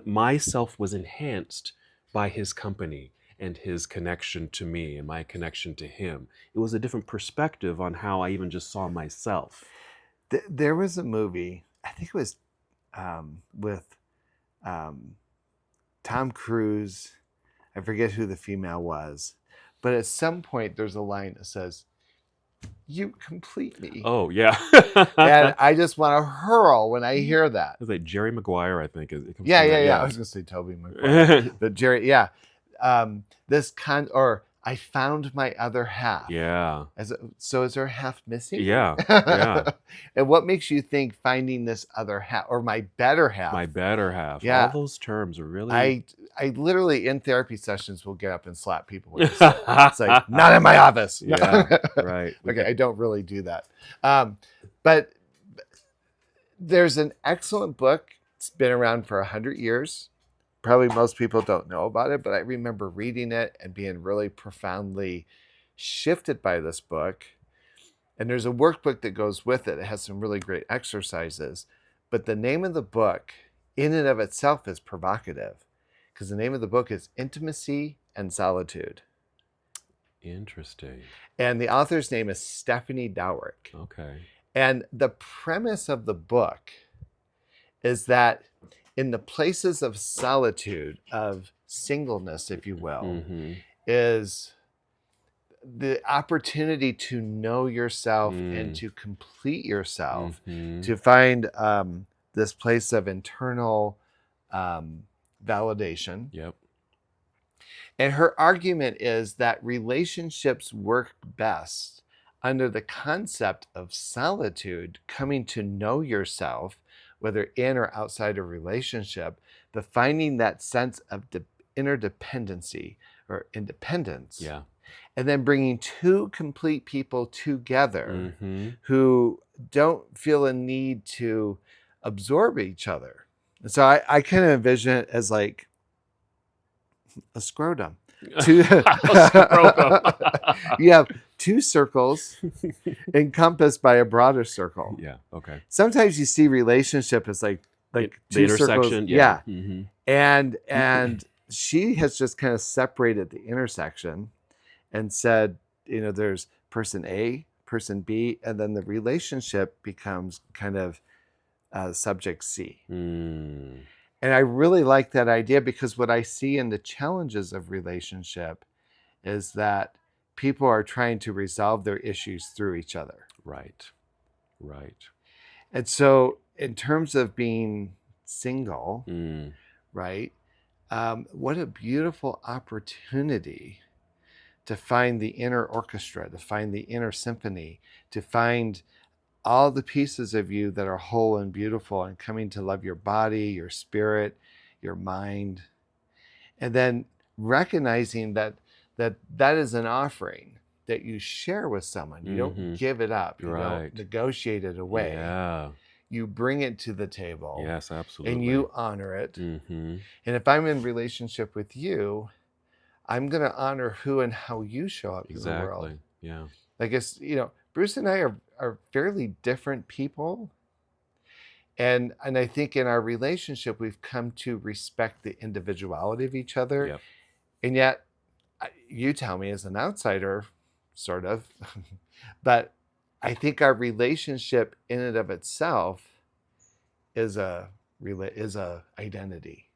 myself was enhanced by his company and his connection to me and my connection to him. It was a different perspective on how I even just saw myself. There was a movie, I think it was with Tom Cruise. I forget who the female was, but at some point there's a line that says, "You complete me." Oh, yeah. And I just want to hurl when I hear that. It's like Jerry Maguire, I think. It comes Yeah. from that, I was going to say Toby Maguire, but Jerry, yeah. Or I found my other half. Yeah. So is there half missing? Yeah. Yeah. And what makes you think finding this other half or my better half? My better half. Yeah. All those terms are really. I literally in therapy sessions will get up and slap people with this. It's like, not in my office. Yeah. Right. Okay, I don't really do that. But there's an excellent book. It's been around for 100 years. Probably most people don't know about it, but I remember reading it and being really profoundly shifted by this book. And there's a workbook that goes with it. It has some really great exercises. But the name of the book in and of itself is provocative, because the name of the book is Intimacy and Solitude. Interesting. And the author's name is Stephanie Dowrick. Okay. And the premise of the book is that in the places of solitude, of singleness, if you will, is the opportunity to know yourself and to complete yourself, to find this place of internal validation. Yep. And her argument is that relationships work best under the concept of solitude, coming to know yourself, whether in or outside a relationship, but finding that sense of interdependency or independence. Yeah. And then bringing two complete people together who don't feel a need to absorb each other. And so I kind of envision it as like a scrotum. You have two circles encompassed by a broader circle. Yeah. Okay. Sometimes you see relationship as like the two intersection. circles. Yeah. And she has just kind of separated the intersection and said, there's person A, person B, and then the relationship becomes kind of subject C. And I really like that idea, because what I see in the challenges of relationship is that people are trying to resolve their issues through each other. Right. Right. And so in terms of being single, right, what a beautiful opportunity to find the inner orchestra, to find the inner symphony, to find all the pieces of you that are whole and beautiful and coming to love your body, your spirit, your mind. And then recognizing that is an offering that you share with someone. You don't give it up. You don't negotiate it away. Yeah. you bring it to the table, Yes, and absolutely. you honor it. Mm-hmm. And if I'm in relationship with you, I'm going to honor who and how you show up in the world. Exactly. Yeah. I guess, Bruce and I are fairly different people. And I think in our relationship, we've come to respect the individuality of each other. Yep. And yet, you tell me as an outsider, sort of, but I think our relationship in and of itself is a identity,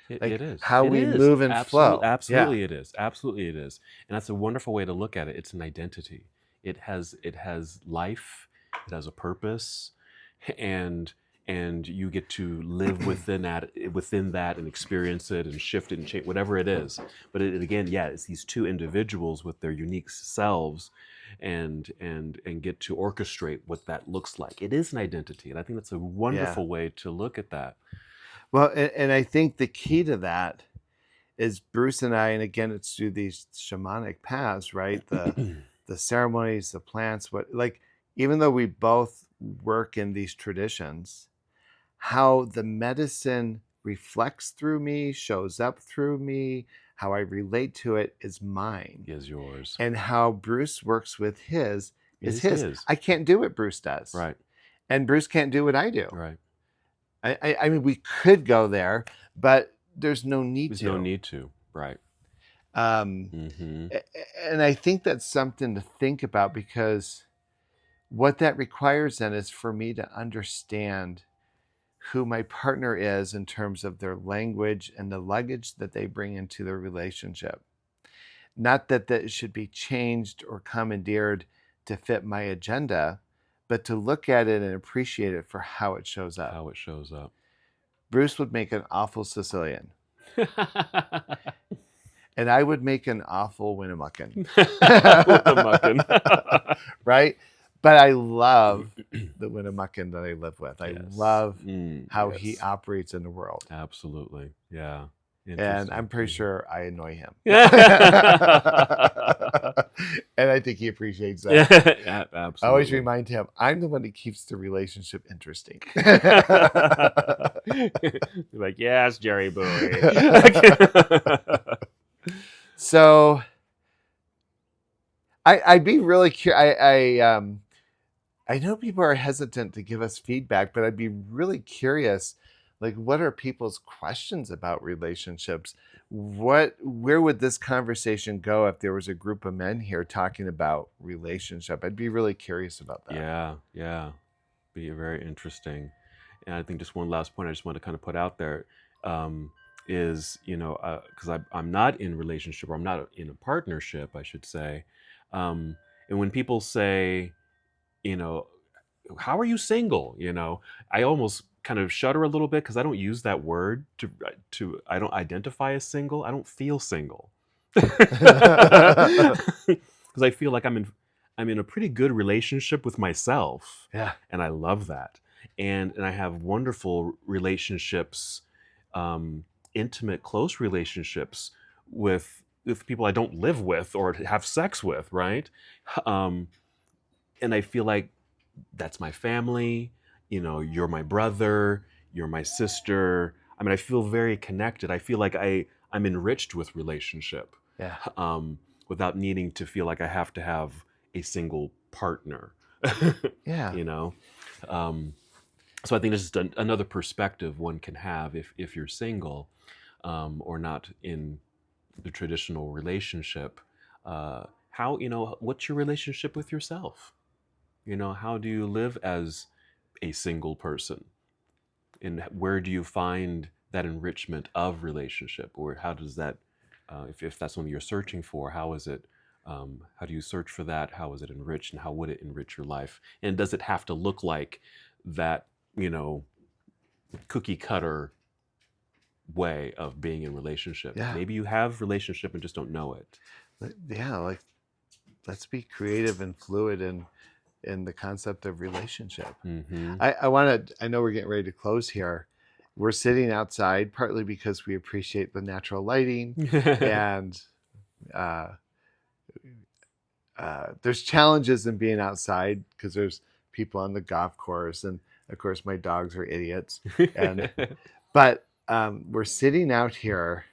It like is. how It we is. move and Absolutely. flow. Yeah, Absolutely it is. Absolutely it is. And that's a wonderful way to look at it. It's an identity. It has life. It has a purpose, and you get to live within that and experience it and shift it and change whatever it is. But again, yeah, it's these two individuals with their unique selves, and get to orchestrate what that looks like. It is an identity, and I think that's a yeah. wonderful way to look at that. Well, and I think the key to that is Bruce and I, and again, it's through these shamanic paths, right? The ceremonies, the plants, what like even though we both work in these traditions, how the medicine reflects through me, shows up through me, how I relate to it is mine. Is yours. And how Bruce works with his is Is his. his. I can't do what Bruce does. Right. And Bruce can't do what I do. Right. I mean, we could go there, but there's no need There's to. no need to. Right. Um, Mm-hmm. and I think that's something to think about, because what that requires then is for me to understand who my partner is in terms of their language and the luggage that they bring into their relationship. Not that that should be changed or commandeered to fit my agenda, but to look at it and appreciate it for how it shows up. How it shows up. Bruce would make an awful Sicilian, and I would make an awful Winnemuccan. Winnemuccan. Right? But I love the Winnemuccan that I live with. I Yes. love how Yes. he operates in the world. Absolutely. Yeah. And I'm pretty sure I annoy him. Yeah. And I think he appreciates that. Yeah, absolutely. I always remind him, I'm the one that keeps the relationship interesting. Like, yes, Jerry Buie. So I'd be really curious. I know people are hesitant to give us feedback, but I'd be really curious, like, what are people's questions about relationships? Where would this conversation go if there was a group of men here talking about relationship? I'd be really curious about that. Yeah. Be very interesting. And I think just one last point I just want to kind of put out there is, because I'm not in relationship, or I'm not in a partnership, I should say. And when people say, how are you single? I almost kind of shudder a little bit, because I don't use that word I don't identify as single. I don't feel single. Because I feel like I'm in a pretty good relationship with myself. Yeah. And I love that. And I have wonderful relationships, intimate, close relationships with people I don't live with or have sex with, right? And I feel like that's my family. You're my brother, you're my sister. I mean, I feel very connected. I feel like I'm enriched with relationship. Yeah. Without needing to feel like I have to have a single partner. Yeah. So I think this is another perspective one can have if you're single, or not in the traditional relationship. What's your relationship with yourself? How do you live as a single person? And where do you find that enrichment of relationship? Or how does that, if that's something you're searching for, how is it, how do you search for that? How is it enriched, and how would it enrich your life? And does it have to look like that, cookie cutter way of being in relationship? Yeah. Maybe you have relationship and just don't know it. Yeah, like, let's be creative and fluid in the concept of relationship. Mm-hmm. I know we're getting ready to close here. We're sitting outside partly because we appreciate the natural lighting, and there's challenges in being outside because there's people on the golf course, and Of course, my dogs are idiots. But we're sitting out here,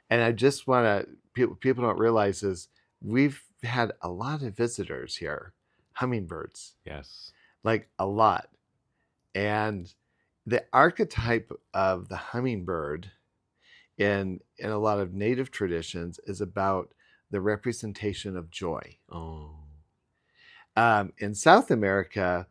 and I just want to, people don't realize is we've had a lot of visitors here, hummingbirds, Yes. like a lot. And the archetype of the hummingbird in a lot of native traditions is about the representation of joy. Oh. In South America,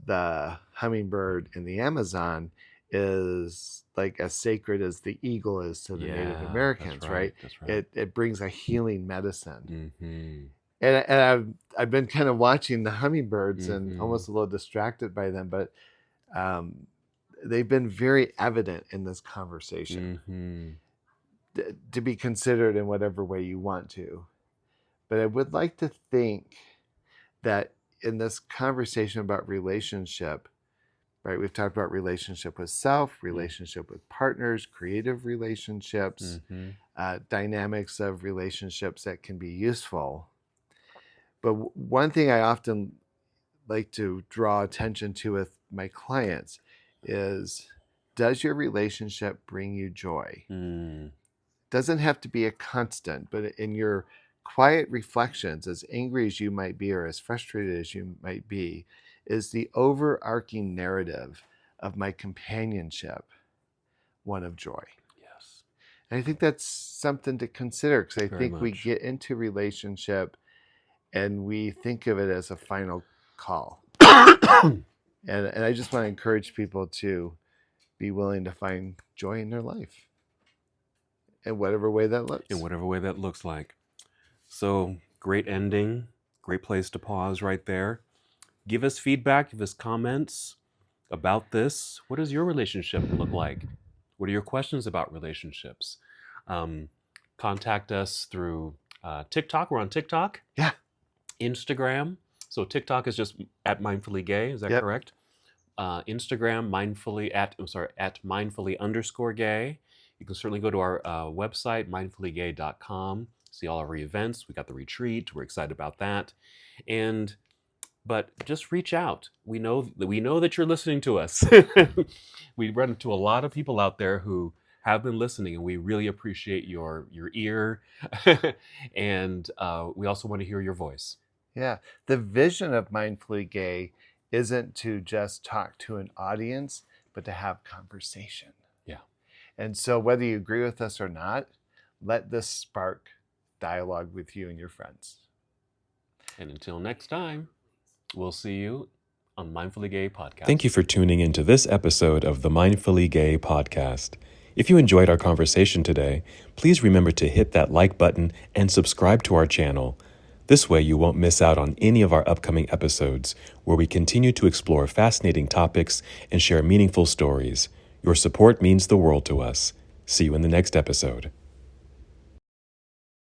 the hummingbird in the Amazon is like as sacred as the eagle is to the Native Americans, that's right? That's right. It brings a healing medicine. Mm-hmm. And I've been kind of watching the hummingbirds and Mm-hmm. almost a little distracted by them, but they've been very evident in this conversation. Mm-hmm. To be considered in whatever way you want to. But I would like to think that in this conversation about relationship, right, we've talked about relationship with self, relationship with partners, creative relationships, dynamics of relationships that can be useful. But one thing I often like to draw attention to with my clients is, does your relationship bring you joy? Doesn't have to be a constant, but in your quiet reflections, as angry as you might be or as frustrated as you might be, is the overarching narrative of my companionship one of joy? Yes. And I think that's something to consider, because I Very think we much. get into relationship and we think of it as a final call. And I just want to encourage people to be willing to find joy in their life in whatever way that looks. In whatever way that looks like. So, great ending. Great place to pause right there. Give us feedback, give us comments about this. What does your relationship look like? What are your questions about relationships? Contact us through TikTok. We're on TikTok. Yeah. Instagram. So TikTok is just at mindfully gay. Is that correct? Instagram at mindfully_gay. You can certainly go to our website, mindfullygay.com. See all our events. We got the retreat. We're excited about that. But just reach out. We know that you're listening to us. We run into a lot of people out there who have been listening, and we really appreciate your ear. And we also want to hear your voice. Yeah. The vision of Mindfully Gay isn't to just talk to an audience, but to have conversation. Yeah. And so whether you agree with us or not, let this spark dialogue with you and your friends. And until next time, we'll see you on Mindfully Gay Podcast. Thank you for tuning into this episode of the Mindfully Gay Podcast. If you enjoyed our conversation today, please remember to hit that like button and subscribe to our channel. This way you won't miss out on any of our upcoming episodes, where we continue to explore fascinating topics and share meaningful stories. Your support means the world to us. See you in the next episode.